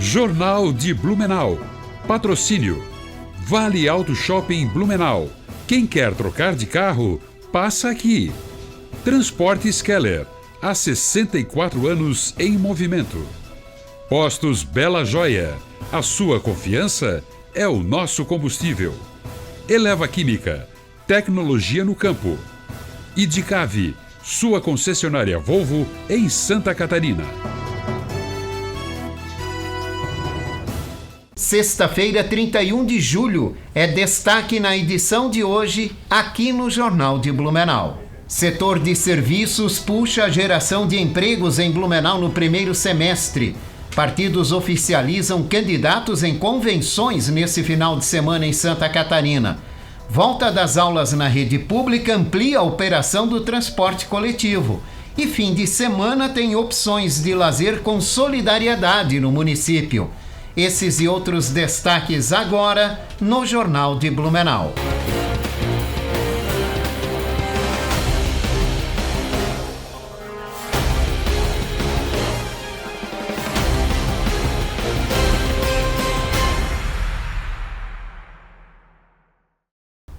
Jornal de Blumenau. Patrocínio. Vale Auto Shopping Blumenau. Quem quer trocar de carro, passa aqui. Transportes Keller. Há 64 anos em movimento. Postos Bela Joia. A sua confiança é o nosso combustível. Eleva Química. Tecnologia no campo. Idicave. Sua concessionária Volvo em Santa Catarina. Sexta-feira, 31 de julho, é destaque na edição de hoje, aqui no Jornal de Blumenau. Setor de serviços puxa a geração de empregos em Blumenau no primeiro semestre. Partidos oficializam candidatos em convenções nesse final de semana em Santa Catarina. Volta das aulas na rede pública amplia a operação do transporte coletivo. E fim de semana tem opções de lazer com solidariedade no município. Esses e outros destaques agora no Jornal de Blumenau.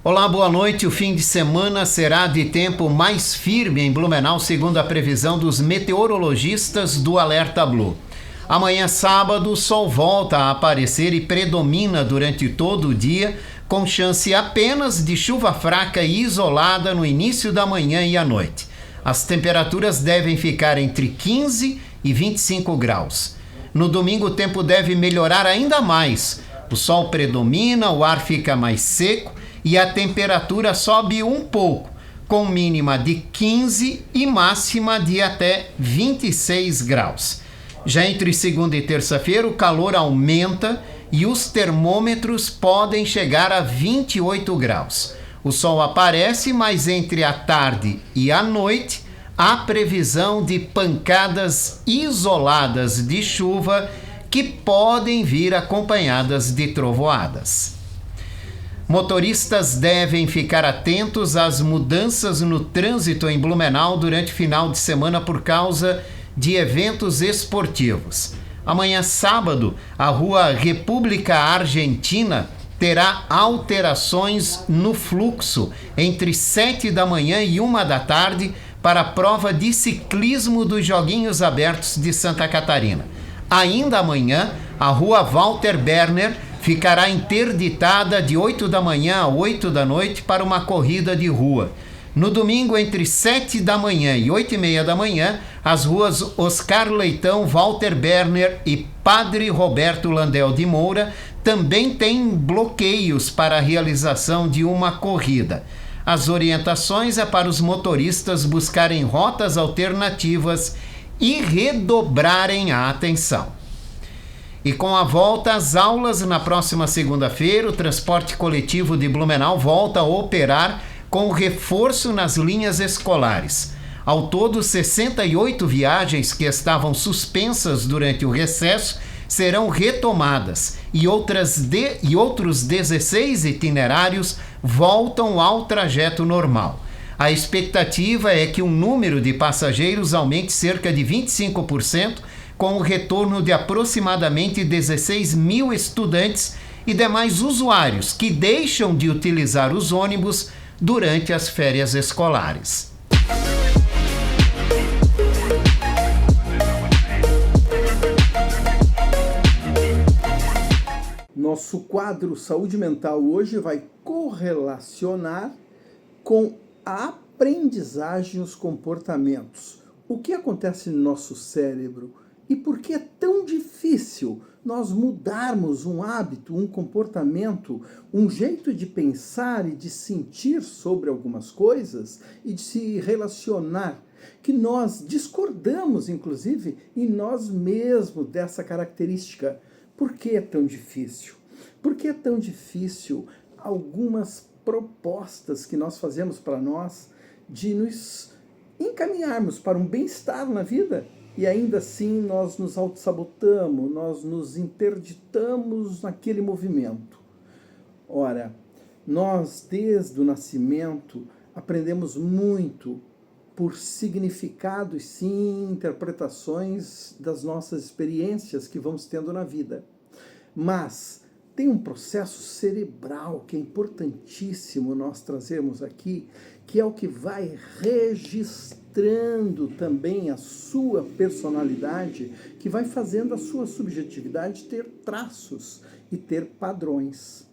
Olá, boa noite. O fim de semana será de tempo mais firme em Blumenau, segundo a previsão dos meteorologistas do Alerta Blue. Amanhã, sábado, o sol volta a aparecer e predomina durante todo o dia, com chance apenas de chuva fraca e isolada no início da manhã e à noite. As temperaturas devem ficar entre 15 e 25 graus. No domingo, o tempo deve melhorar ainda mais. O sol predomina, o ar fica mais seco e a temperatura sobe um pouco, com mínima de 15 e máxima de até 26 graus. Já entre segunda e terça-feira, o calor aumenta e os termômetros podem chegar a 28 graus. O sol aparece, mas entre a tarde e a noite, há previsão de pancadas isoladas de chuva que podem vir acompanhadas de trovoadas. Motoristas devem ficar atentos às mudanças no trânsito em Blumenau durante o final de semana por causa de eventos esportivos. Amanhã, sábado, a Rua República Argentina terá alterações no fluxo entre 7 da manhã e 1 da tarde para a prova de ciclismo dos Joguinhos Abertos de Santa Catarina. Ainda amanhã, a Rua Walter Berner ficará interditada de 8 da manhã a 8 da noite para uma corrida de rua. No domingo, entre 7 da manhã e 8h30 da manhã, as ruas Oscar Leitão, Walter Berner e Padre Roberto Landel de Moura também têm bloqueios para a realização de uma corrida. As orientações é para os motoristas buscarem rotas alternativas e redobrarem a atenção. E com a volta às aulas na próxima segunda-feira, o transporte coletivo de Blumenau volta a operar com reforço nas linhas escolares. Ao todo, 68 viagens que estavam suspensas durante o recesso serão retomadas e outros 16 itinerários voltam ao trajeto normal. A expectativa é que o número de passageiros aumente cerca de 25%, com o retorno de aproximadamente 16 mil estudantes e demais usuários que deixam de utilizar os ônibus durante as férias escolares. Nosso quadro Saúde Mental hoje vai correlacionar com a aprendizagem e os comportamentos. O que acontece no nosso cérebro e por que é tão difícil nós mudarmos um hábito, um comportamento, um jeito de pensar e de sentir sobre algumas coisas e de se relacionar, que nós discordamos, inclusive, em nós mesmos dessa característica. Por que é tão difícil? Por que é tão difícil algumas propostas que nós fazemos para nós de nos encaminharmos para um bem-estar na vida? E ainda assim nós nos autossabotamos, nós nos interditamos naquele movimento. Ora, nós desde o nascimento aprendemos muito por significados, sim, interpretações das nossas experiências que vamos tendo na vida. Mas tem um processo cerebral que é importantíssimo nós trazermos aqui, que é o que vai registrando também a sua personalidade, que vai fazendo a sua subjetividade ter traços e ter padrões,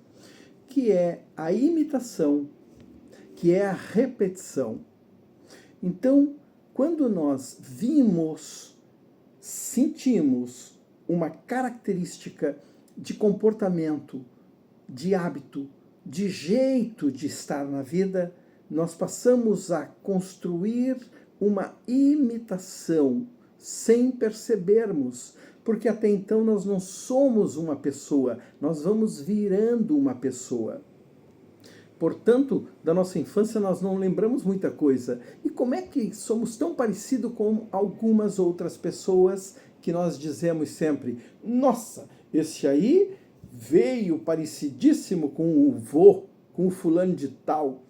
que é a imitação, que é a repetição. Então, quando nós sentimos uma característica de comportamento, de hábito, de jeito de estar na vida, nós passamos a construir uma imitação sem percebermos, porque até então nós não somos uma pessoa, nós vamos virando uma pessoa. Portanto, da nossa infância nós não lembramos muita coisa. E como é que somos tão parecidos com algumas outras pessoas que nós dizemos sempre: nossa, esse aí veio parecidíssimo com o vô, com o fulano de tal.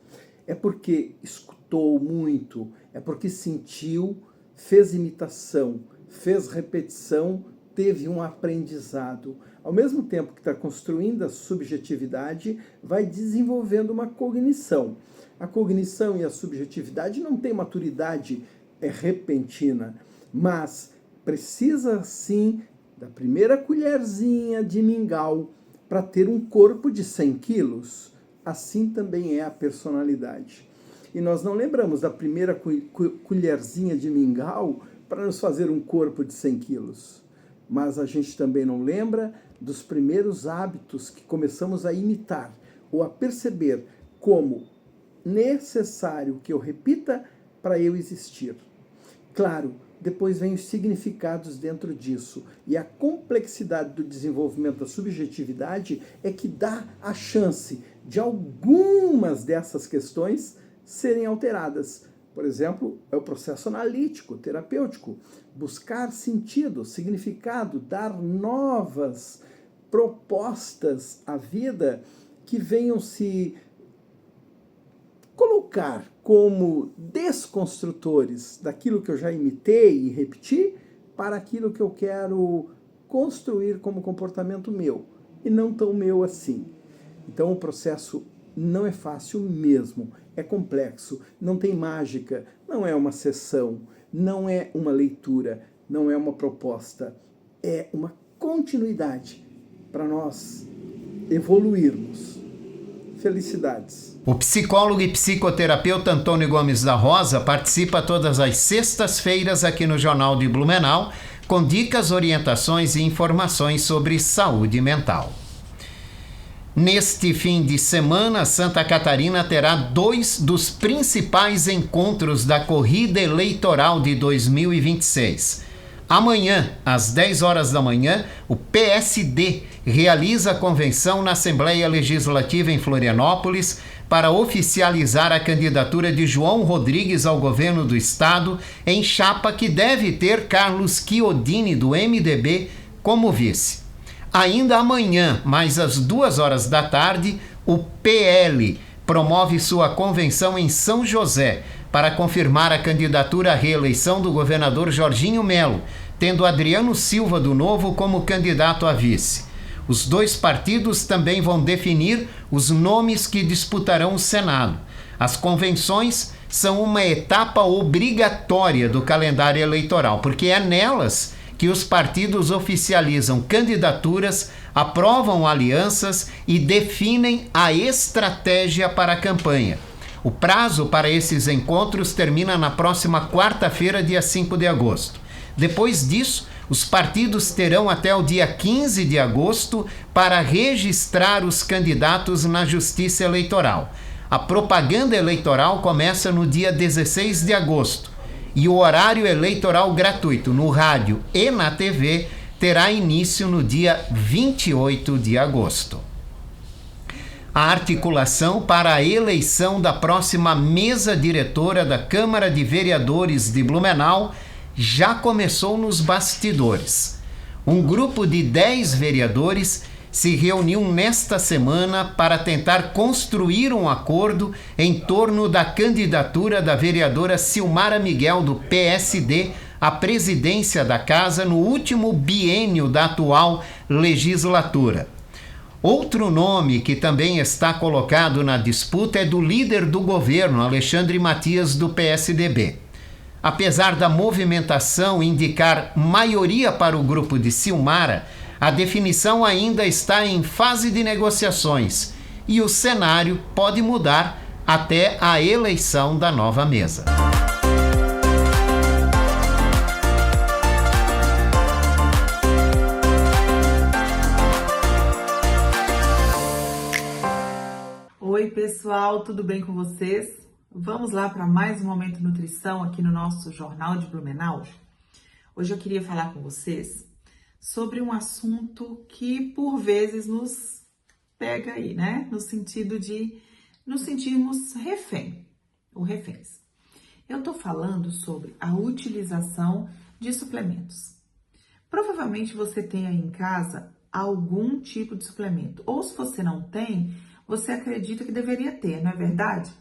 É porque escutou muito, é porque sentiu, fez imitação, fez repetição, teve um aprendizado. Ao mesmo tempo que está construindo a subjetividade, vai desenvolvendo uma cognição. A cognição e a subjetividade não têm maturidade repentina, mas precisa, sim, da primeira colherzinha de mingau para ter um corpo de 100 quilos. Assim também é a personalidade. E nós não lembramos da primeira colherzinha de mingau para nos fazer um corpo de 100 quilos. Mas a gente também não lembra dos primeiros hábitos que começamos a imitar ou a perceber como necessário que eu repita para eu existir. Claro, depois vem os significados dentro disso. E a complexidade do desenvolvimento da subjetividade é que dá a chance de algumas dessas questões serem alteradas. Por exemplo, é o processo analítico, terapêutico. Buscar sentido, significado, dar novas propostas à vida que venham se colocar como desconstrutores daquilo que eu já imitei e repeti para aquilo que eu quero construir como comportamento meu, e não tão meu assim. Então o processo não é fácil mesmo, é complexo, não tem mágica, não é uma sessão, não é uma leitura, não é uma proposta, é uma continuidade para nós evoluirmos. Felicidades. O psicólogo e psicoterapeuta Antônio Gomes da Rosa participa todas as sextas-feiras aqui no Jornal de Blumenau com dicas, orientações e informações sobre saúde mental. Neste fim de semana, Santa Catarina terá 2 dos principais encontros da corrida eleitoral de 2026. Amanhã, às 10 horas da manhã, o PSD realiza a convenção na Assembleia Legislativa em Florianópolis para oficializar a candidatura de João Rodrigues ao governo do estado em chapa que deve ter Carlos Chiodini, do MDB, como vice. Ainda amanhã, mais às 2 horas da tarde, o PL promove sua convenção em São José para confirmar a candidatura à reeleição do governador Jorginho Melo, tendo Adriano Silva do Novo como candidato a vice. Os 2 partidos também vão definir os nomes que disputarão o Senado. As convenções são uma etapa obrigatória do calendário eleitoral, porque é nelas que os partidos oficializam candidaturas, aprovam alianças e definem a estratégia para a campanha. O prazo para esses encontros termina na próxima quarta-feira, dia 5 de agosto. Depois disso, os partidos terão até o dia 15 de agosto para registrar os candidatos na Justiça Eleitoral. A propaganda eleitoral começa no dia 16 de agosto e o horário eleitoral gratuito no rádio e na TV terá início no dia 28 de agosto. A articulação para a eleição da próxima mesa diretora da Câmara de Vereadores de Blumenau já começou nos bastidores. Um grupo de 10 vereadores se reuniu nesta semana para tentar construir um acordo em torno da candidatura da vereadora Silmara Miguel, do PSD, à presidência da Casa no último biênio da atual legislatura. Outro nome que também está colocado na disputa é do líder do governo, Alexandre Matias, do PSDB. Apesar da movimentação indicar maioria para o grupo de Silmara, a definição ainda está em fase de negociações e o cenário pode mudar até a eleição da nova mesa. Oi pessoal, tudo bem com vocês? Vamos lá para mais um Momento Nutrição aqui no nosso Jornal de Blumenau. Hoje eu queria falar com vocês sobre um assunto que por vezes nos pega aí, né? No sentido de nos sentirmos reféns. Eu tô falando sobre a utilização de suplementos. Provavelmente você tem aí em casa algum tipo de suplemento, ou se você não tem, você acredita que deveria ter, não é verdade?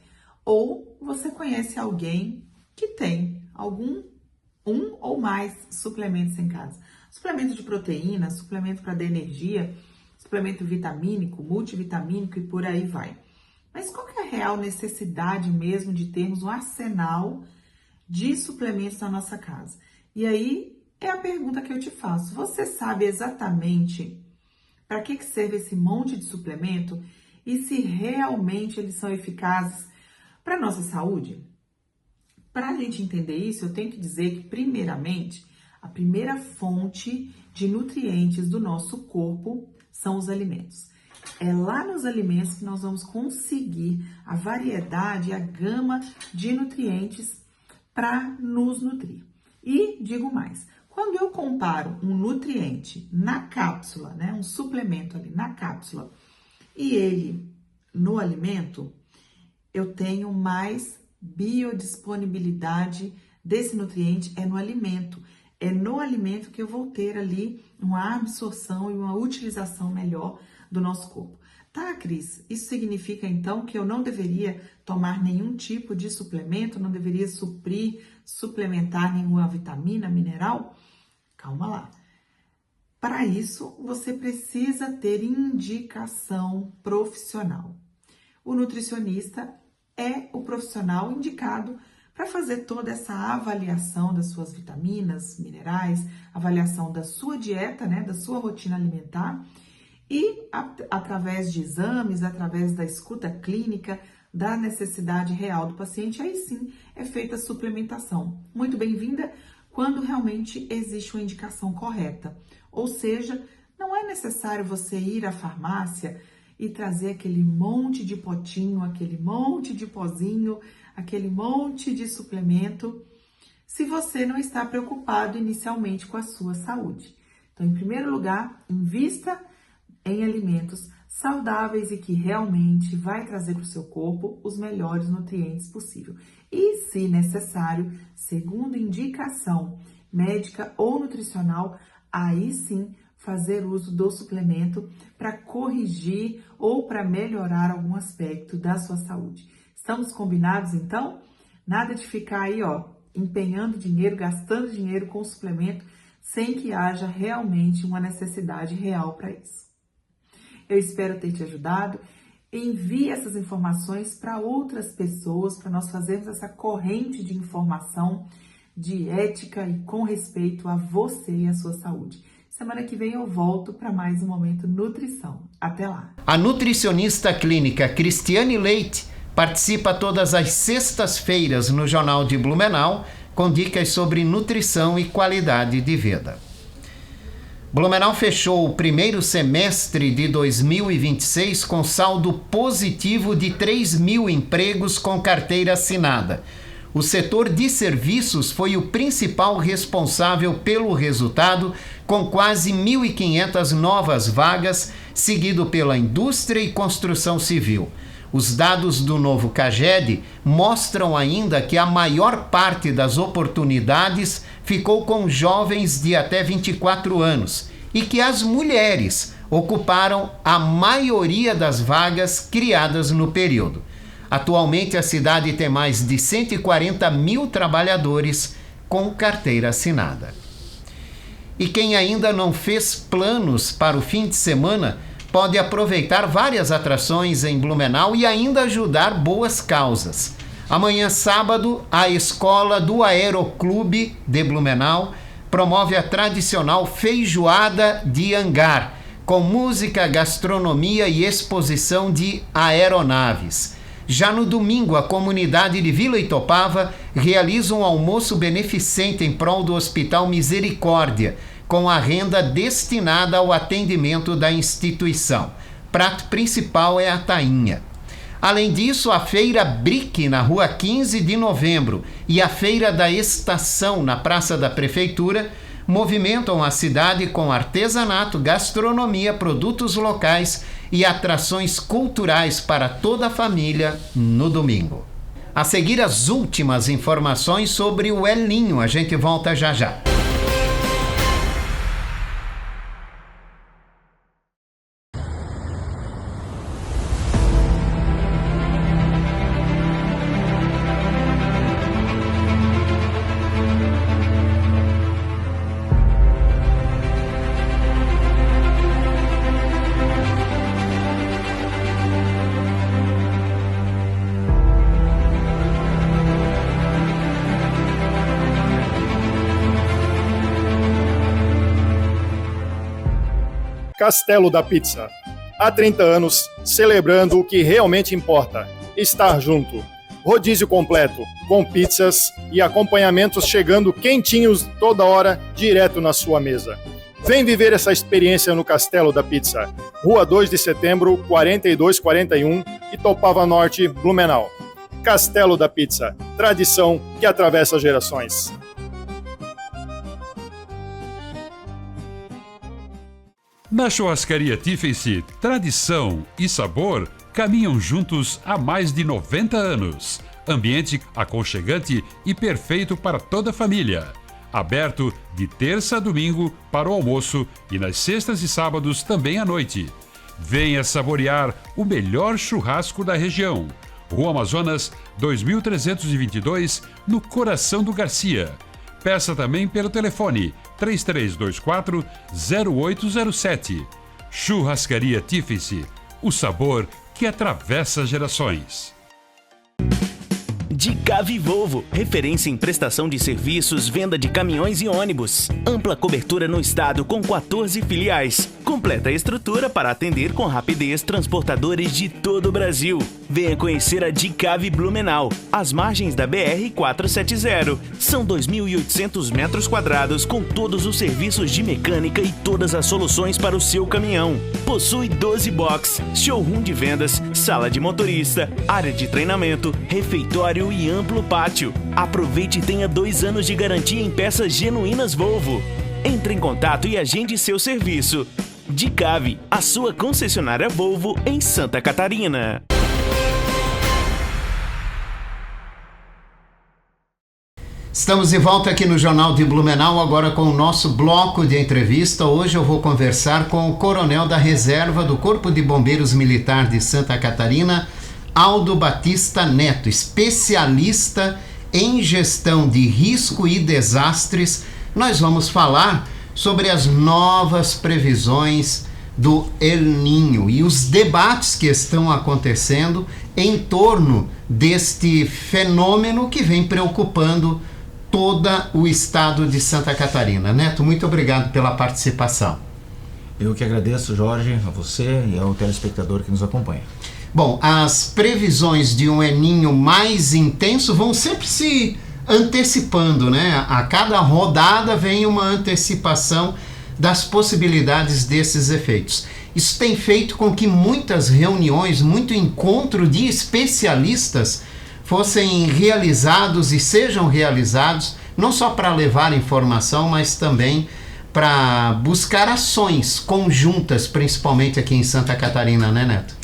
Ou você conhece alguém que tem um ou mais suplementos em casa. Suplemento de proteína, suplemento para dar energia, suplemento vitamínico, multivitamínico e por aí vai. Mas qual que é a real necessidade mesmo de termos um arsenal de suplementos na nossa casa? E aí é a pergunta que eu te faço. Você sabe exatamente para que serve esse monte de suplemento e se realmente eles são eficazes para a nossa saúde? Para a gente entender isso, eu tenho que dizer que, primeiramente, a primeira fonte de nutrientes do nosso corpo são os alimentos. É lá nos alimentos que nós vamos conseguir a variedade, a gama de nutrientes para nos nutrir. E digo mais, quando eu comparo um nutriente na cápsula, né, um suplemento ali na cápsula, e ele no alimento, eu tenho mais biodisponibilidade desse nutriente no alimento. É no alimento que eu vou ter ali uma absorção e uma utilização melhor do nosso corpo. Tá, Cris? Isso significa então que eu não deveria tomar nenhum tipo de suplemento, não deveria suplementar nenhuma vitamina, mineral? Calma lá. Para isso, você precisa ter indicação profissional. O nutricionista é o profissional indicado para fazer toda essa avaliação das suas vitaminas, minerais, avaliação da sua dieta, né, da sua rotina alimentar e através de exames, através da escuta clínica, da necessidade real do paciente, aí sim é feita a suplementação. Muito bem-vinda quando realmente existe uma indicação correta. Ou seja, não é necessário você ir à farmácia e trazer aquele monte de potinho, aquele monte de pozinho, aquele monte de suplemento, se você não está preocupado inicialmente com a sua saúde. Então, em primeiro lugar, invista em alimentos saudáveis e que realmente vai trazer para o seu corpo os melhores nutrientes possível. E, se necessário, segundo indicação médica ou nutricional, aí sim fazer uso do suplemento para corrigir ou para melhorar algum aspecto da sua saúde. Estamos combinados então? Nada de ficar aí, empenhando dinheiro, gastando dinheiro com suplemento sem que haja realmente uma necessidade real para isso. Eu espero ter te ajudado. Envie essas informações para outras pessoas, para nós fazermos essa corrente de informação, de ética e com respeito a você e a sua saúde. Semana que vem eu volto para mais um Momento Nutrição. Até lá! A nutricionista clínica Cristiane Leite participa todas as sextas-feiras no Jornal de Blumenau com dicas sobre nutrição e qualidade de vida. Blumenau fechou o primeiro semestre de 2026 com saldo positivo de 3.000 empregos com carteira assinada. O setor de serviços foi o principal responsável pelo resultado, com quase 1.500 novas vagas, seguido pela indústria e construção civil. Os dados do novo CAGED mostram ainda que a maior parte das oportunidades ficou com jovens de até 24 anos e que as mulheres ocuparam a maioria das vagas criadas no período. Atualmente, a cidade tem mais de 140 mil trabalhadores com carteira assinada. E quem ainda não fez planos para o fim de semana pode aproveitar várias atrações em Blumenau e ainda ajudar boas causas. Amanhã, sábado, a Escola do Aeroclube de Blumenau promove a tradicional Feijoada de Hangar, com música, gastronomia e exposição de aeronaves. Já no domingo, a comunidade de Vila Itopava realiza um almoço beneficente em prol do Hospital Misericórdia, com a renda destinada ao atendimento da instituição. Prato principal é a tainha. Além disso, a Feira Brick, na Rua 15 de Novembro, e a Feira da Estação, na Praça da Prefeitura, movimentam a cidade com artesanato, gastronomia, produtos locais e atrações culturais para toda a família no domingo. A seguir, as últimas informações sobre o El Niño. A gente volta já já. Castelo da Pizza. Há 30 anos, celebrando o que realmente importa: estar junto. Rodízio completo, com pizzas e acompanhamentos chegando quentinhos toda hora, direto na sua mesa. Vem viver essa experiência no Castelo da Pizza. Rua 2 de Setembro, 4241, Itopava Norte, Blumenau. Castelo da Pizza. Tradição que atravessa gerações. Na churrascaria Tiffany, tradição e sabor caminham juntos há mais de 90 anos. Ambiente aconchegante e perfeito para toda a família. Aberto de terça a domingo para o almoço e nas sextas e sábados também à noite. Venha saborear o melhor churrasco da região. Rua Amazonas 2322, no coração do Garcia. Peça também pelo telefone 3324-0807. Churrascaria Tiffany, o sabor que atravessa gerações. Dicave Volvo, referência em prestação de serviços, venda de caminhões e ônibus. Ampla cobertura no estado com 14 filiais. Completa estrutura para atender com rapidez transportadores de todo o Brasil. Venha conhecer a Dicave Blumenau, às margens da BR-470. São 2.800 metros quadrados com todos os serviços de mecânica e todas as soluções para o seu caminhão. Possui 12 box, showroom de vendas, sala de motorista, área de treinamento, refeitório e amplo pátio. Aproveite e tenha 2 anos de garantia em peças genuínas Volvo. Entre em contato e agende seu serviço. Dicave, a sua concessionária Volvo em Santa Catarina. Estamos de volta aqui no Jornal de Blumenau, agora com o nosso bloco de entrevista. Hoje eu vou conversar com o coronel da reserva do Corpo de Bombeiros Militar de Santa Catarina, Aldo Batista Neto, especialista em gestão de risco e desastres. Nós vamos falar sobre as novas previsões do El Niño e os debates que estão acontecendo em torno deste fenômeno que vem preocupando todo o estado de Santa Catarina. Neto, muito obrigado pela participação. Eu que agradeço, Jorge, a você e ao telespectador que nos acompanha. Bom, as previsões de um El Niño mais intenso vão sempre se antecipando, né? A cada rodada vem uma antecipação das possibilidades desses efeitos. Isso tem feito com que muitas reuniões, muito encontro de especialistas fossem realizados e sejam realizados, não só para levar informação, mas também para buscar ações conjuntas, principalmente aqui em Santa Catarina, né, Neto?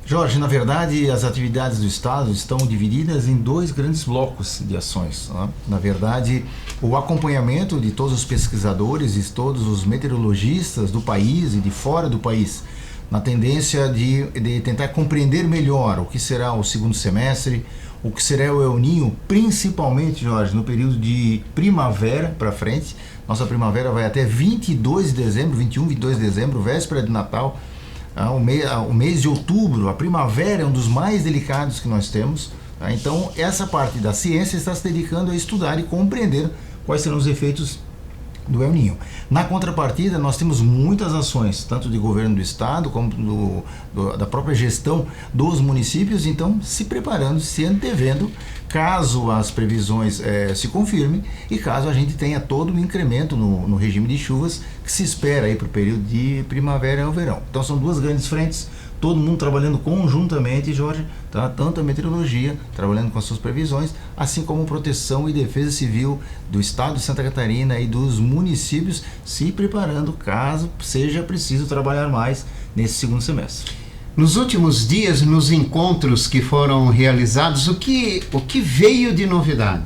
Jorge, na verdade, as atividades do Estado estão divididas em 2 grandes blocos de ações. Né? Na verdade, o acompanhamento de todos os pesquisadores e todos os meteorologistas do país e de fora do país, na tendência de tentar compreender melhor o que será o segundo semestre, o que será o El Niño, principalmente, Jorge, no período de primavera para frente. Nossa primavera vai até 22 de dezembro, 21, 22 de dezembro, véspera de Natal. O mês de outubro, a primavera é um dos mais delicados que nós temos. Tá? Então, essa parte da ciência está se dedicando a estudar e compreender quais serão os efeitos do El Niño. Na contrapartida, nós temos muitas ações, tanto de governo do estado como da própria gestão dos municípios, então se preparando, se antevendo, caso as previsões se confirmem e caso a gente tenha todo o incremento no regime de chuvas que se espera aí para o período de primavera ao verão. Então são 2 grandes frentes, todo mundo trabalhando conjuntamente, Jorge, tá? Tanto a meteorologia, trabalhando com as suas previsões, assim como proteção e defesa civil do estado de Santa Catarina e dos municípios, se preparando caso seja preciso trabalhar mais nesse segundo semestre. Nos últimos dias, nos encontros que foram realizados, o que veio de novidade?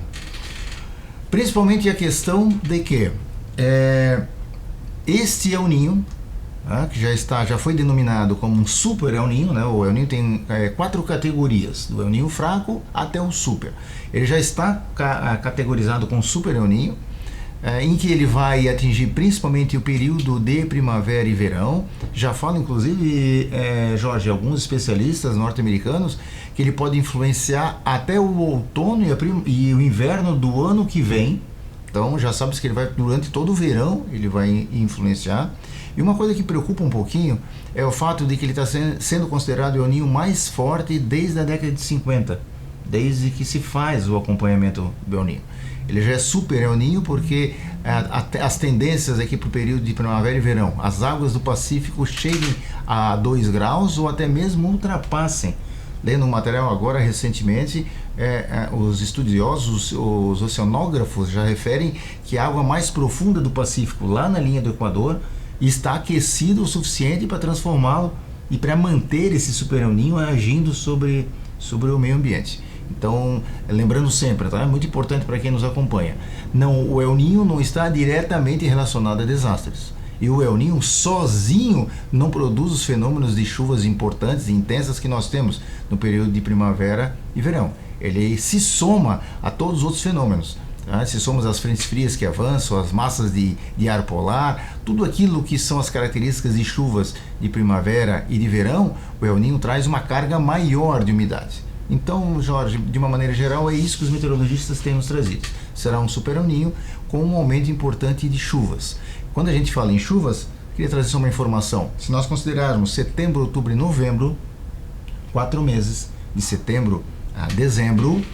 Principalmente a questão de que este El Niño, que já foi denominado como um super El Niño, né? O El Niño tem 4 categorias, do El Niño fraco até o super. Ele já está categorizado como super El Niño, em que ele vai atingir principalmente o período de primavera e verão. Já falam, inclusive, Jorge, alguns especialistas norte-americanos, que ele pode influenciar até o outono e o inverno do ano que vem. Então já sabes que ele vai, durante todo o verão, ele vai influenciar. E uma coisa que preocupa um pouquinho é o fato de que ele está sendo considerado o El Niño mais forte desde a década de 50, desde que se faz o acompanhamento do El Niño. Ele já é super El Niño porque as tendências aqui para o período de primavera e verão, as águas do Pacífico cheguem a 2 graus ou até mesmo ultrapassem. Lendo um material agora recentemente, os estudiosos, os oceanógrafos já referem que a água mais profunda do Pacífico, lá na linha do Equador, está aquecido o suficiente para transformá-lo e para manter esse super El Niño agindo sobre o meio ambiente. Então, lembrando sempre, tá? É muito importante para quem nos acompanha, o El Niño não está diretamente relacionado a desastres. E o El Niño sozinho não produz os fenômenos de chuvas importantes e intensas que nós temos no período de primavera e verão. Ele se soma a todos os outros fenômenos. Se somos as frentes frias que avançam, as massas de ar polar, tudo aquilo que são as características de chuvas de primavera e de verão, o El Niño traz uma carga maior de umidade. Então, Jorge, de uma maneira geral, é isso que os meteorologistas têm nos trazido. Será um super El Niño com um aumento importante de chuvas. Quando a gente fala em chuvas, queria trazer só uma informação. Se nós considerarmos setembro, outubro e novembro, 4 meses, de setembro a dezembro,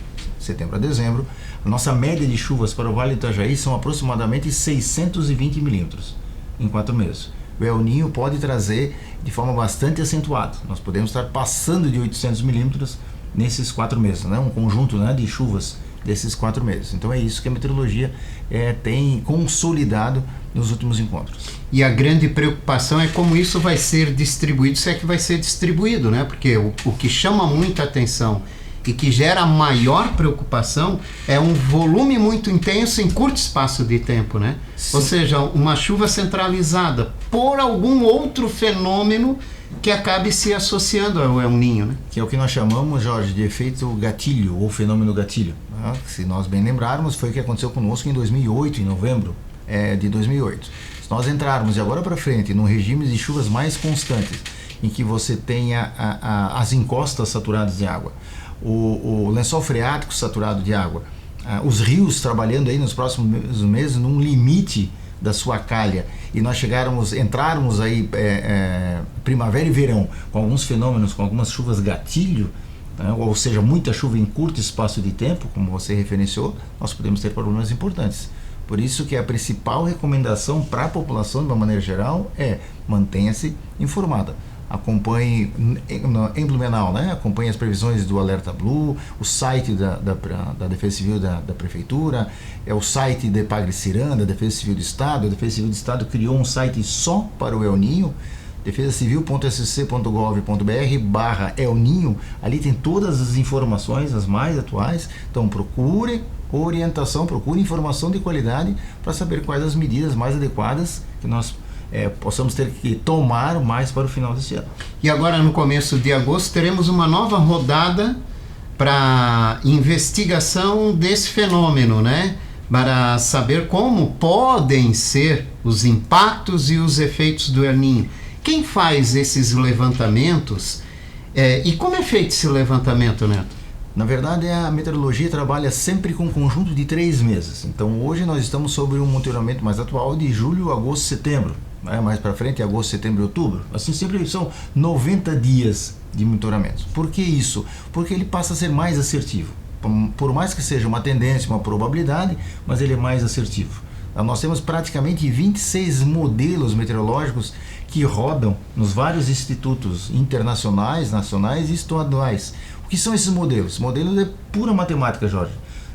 a nossa média de chuvas para o Vale do Itajaí são aproximadamente 620 milímetros em 4 meses. O El Niño pode trazer de forma bastante acentuada. Nós podemos estar passando de 800 milímetros nesses 4 meses, né? Um conjunto, né, de chuvas desses 4 meses. Então é isso que a meteorologia tem consolidado nos últimos encontros. E a grande preocupação é como isso vai ser distribuído, se é que vai ser distribuído, né? Porque o que chama muita atenção e que gera maior preocupação é um volume muito intenso em curto espaço de tempo, né? Sim. Ou seja, uma chuva centralizada por algum outro fenômeno que acabe se associando ao El Niño, né? Que é o que nós chamamos, Jorge, de efeito gatilho ou fenômeno gatilho. Né? Se nós bem lembrarmos, foi o que aconteceu conosco em 2008, em novembro de 2008. Se nós entrarmos de agora para frente num regime de chuvas mais constantes, em que você tenha as encostas saturadas de água, o lençol freático saturado de água, os rios trabalhando aí nos próximos meses num limite da sua calha, e nós entrarmos aí primavera e verão com alguns fenômenos, com algumas chuvas gatilho, né, ou seja, muita chuva em curto espaço de tempo, como você referenciou, nós podemos ter problemas importantes. Por isso que a principal recomendação para a população, de uma maneira geral, é mantenha-se informada. Acompanhe em Blumenau, né? Acompanhe as previsões do Alerta Blue, o site da Defesa Civil da Prefeitura, o site da Epagre-Ciran, da Defesa Civil do Estado. A Defesa Civil do Estado criou um site só para o El Niño, defesacivil.sc.gov.br/El Ninho, ali tem todas as informações, as mais atuais. Então procure orientação, procure informação de qualidade para saber quais as medidas mais adequadas que nós possamos ter que tomar mais para o final desse ano. E agora, no começo de agosto, teremos uma nova rodada para investigação desse fenômeno, né? Para saber como podem ser os impactos e os efeitos do El Niño. Quem faz esses levantamentos e como é feito esse levantamento, Neto? Na verdade, a meteorologia trabalha sempre com um conjunto de 3 meses. Então, hoje nós estamos sobre um monitoramento mais atual de julho, agosto, setembro. Mais para frente, agosto, setembro e outubro. Assim, sempre são 90 dias de monitoramento. Por que isso? Porque ele passa a ser mais assertivo. Por mais que seja uma tendência, uma probabilidade, mas ele é mais assertivo. Nós temos praticamente 26 modelos meteorológicos que rodam nos vários institutos internacionais, nacionais e estaduais. O que são esses modelos? Modelos é pura matemática, Jorge.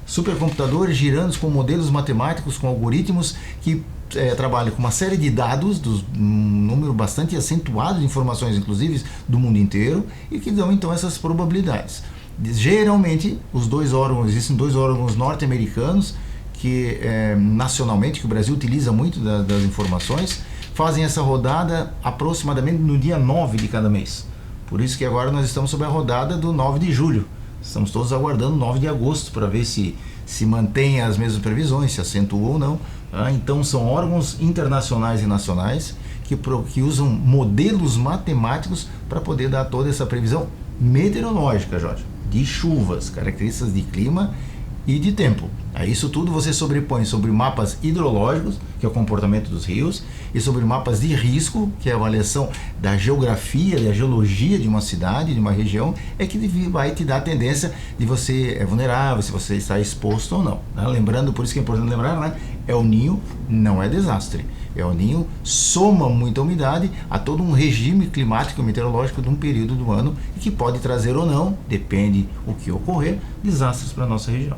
Supercomputadores girando com modelos matemáticos, com algoritmos que trabalham com uma série de dados, um número bastante acentuado de informações, inclusive do mundo inteiro, e que dão então essas probabilidades. Geralmente, existem 2 órgãos norte-americanos que nacionalmente, que o Brasil utiliza muito das informações, fazem essa rodada aproximadamente no dia 9 de cada mês. Por isso que agora nós estamos sob a rodada do 9 de julho. Estamos todos aguardando o 9 de agosto para ver se mantém as mesmas previsões, se acentua ou não. Então são órgãos internacionais e nacionais que usam modelos matemáticos para poder dar toda essa previsão meteorológica, Jorge, de chuvas, características de clima e de tempo. Isso tudo você sobrepõe sobre mapas hidrológicos, que é o comportamento dos rios, e sobre mapas de risco, que é a avaliação da geografia, da geologia de uma cidade, de uma região, que vai te dar a tendência de você é vulnerável, se você está exposto ou não. Lembrando, por isso que é importante lembrar, El Niño não é desastre. El Niño soma muita umidade a todo um regime climático e meteorológico de um período do ano e que pode trazer ou não, depende o que ocorrer, desastres para a nossa região.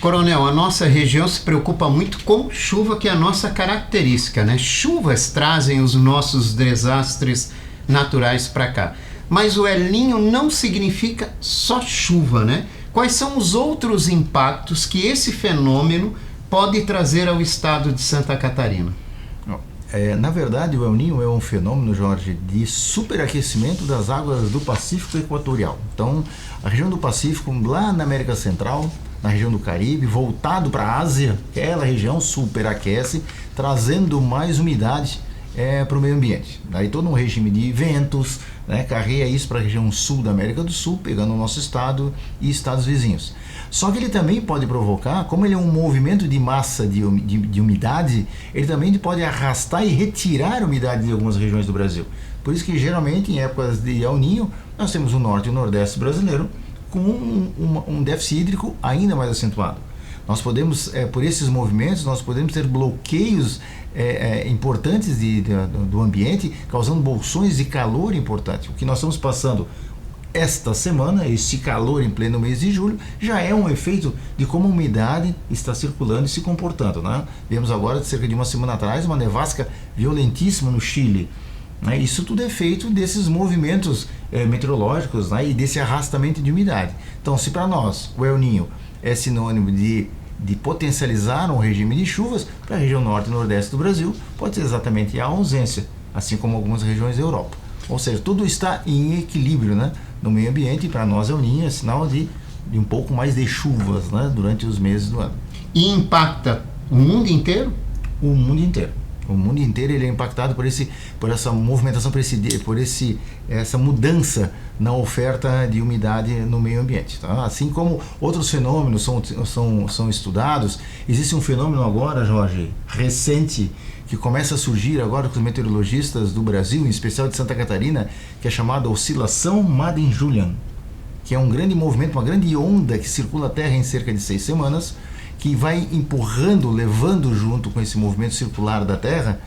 Coronel, a nossa região se preocupa muito com chuva, que é a nossa característica, né? Chuvas trazem os nossos desastres naturais para cá. Mas o El Niño não significa só chuva, né? Quais são os outros impactos que esse fenômeno pode trazer ao estado de Santa Catarina? Na verdade, o El Niño é um fenômeno, Jorge, de superaquecimento das águas do Pacífico Equatorial. Então, a região do Pacífico, lá na América Central, na região do Caribe, voltado para a Ásia, aquela região superaquece, trazendo mais umidade para o meio ambiente. Daí todo um regime de ventos, carrega isso para a região sul da América do Sul, pegando o nosso estado e estados vizinhos. Só que ele também pode provocar, como ele é um movimento de massa de umidade, ele também pode arrastar e retirar a umidade de algumas regiões do Brasil. Por isso que geralmente em épocas de El Niño, nós temos o norte e o nordeste brasileiro com um déficit hídrico ainda mais acentuado. Nós podemos, por esses movimentos, nós podemos ter bloqueios importantes do ambiente, causando bolsões de calor importantes. O que nós estamos passando esta semana, este calor em pleno mês de julho, já é um efeito de como a umidade está circulando e se comportando, né? Vemos agora, cerca de uma semana atrás, uma nevasca violentíssima no Chile. Isso tudo é feito desses movimentos meteorológicos, e desse arrastamento de umidade. Então, se para nós o El Niño é sinônimo de potencializar um regime de chuvas, para a região norte e nordeste do Brasil pode ser exatamente a ausência, assim como algumas regiões da Europa. Ou seja, tudo está em equilíbrio, no meio ambiente, e para nós El Niño é sinal de um pouco mais de chuvas, durante os meses do ano. E impacta o mundo inteiro? O mundo inteiro. O mundo inteiro ele é impactado por essa movimentação, por essa mudança na oferta de umidade no meio ambiente. Tá? Assim como outros fenômenos são estudados, existe um fenômeno agora, Jorge, recente, que começa a surgir agora com os meteorologistas do Brasil, em especial de Santa Catarina, que é chamada oscilação Madden-Julian, que é um grande movimento, uma grande onda que circula a Terra em cerca de 6 semanas, que vai empurrando, levando junto com esse movimento circular da Terra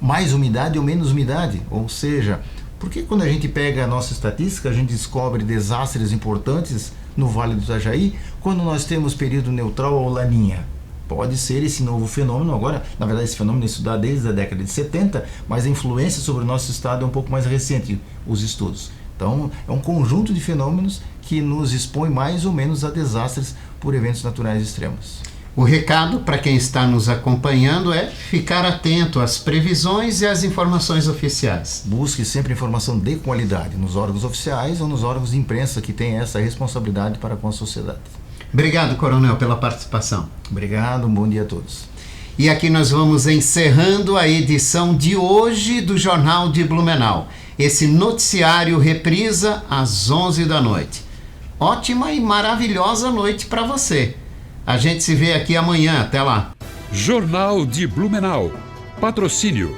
mais umidade ou menos umidade. Ou seja, porque quando a gente pega a nossa estatística, a gente descobre desastres importantes no Vale do Itajaí, quando nós temos período neutral ou laninha. Pode ser esse novo fenômeno. Agora, na verdade, esse fenômeno é estudado desde a década de 70, mas a influência sobre o nosso estado é um pouco mais recente, os estudos. Então, é um conjunto de fenômenos que nos expõe mais ou menos a desastres por eventos naturais extremos. O recado para quem está nos acompanhando é ficar atento às previsões e às informações oficiais. Busque sempre informação de qualidade nos órgãos oficiais ou nos órgãos de imprensa que têm essa responsabilidade para com a sociedade. Obrigado, Coronel, pela participação. Obrigado, um bom dia a todos. E aqui nós vamos encerrando a edição de hoje do Jornal de Blumenau. Esse noticiário reprisa às 11 da noite. Ótima e maravilhosa noite para você. A gente se vê aqui amanhã. Até lá. Jornal de Blumenau. Patrocínio.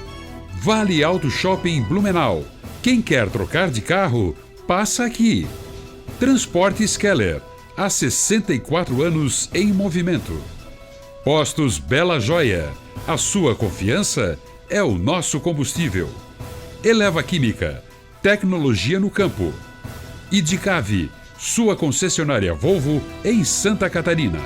Vale Auto Shopping Blumenau. Quem quer trocar de carro, passa aqui. Transportes Keller. Há 64 anos em movimento. Postos Bela Joia. A sua confiança é o nosso combustível. Eleva Química. Tecnologia no campo. Idicave. Sua concessionária Volvo em Santa Catarina.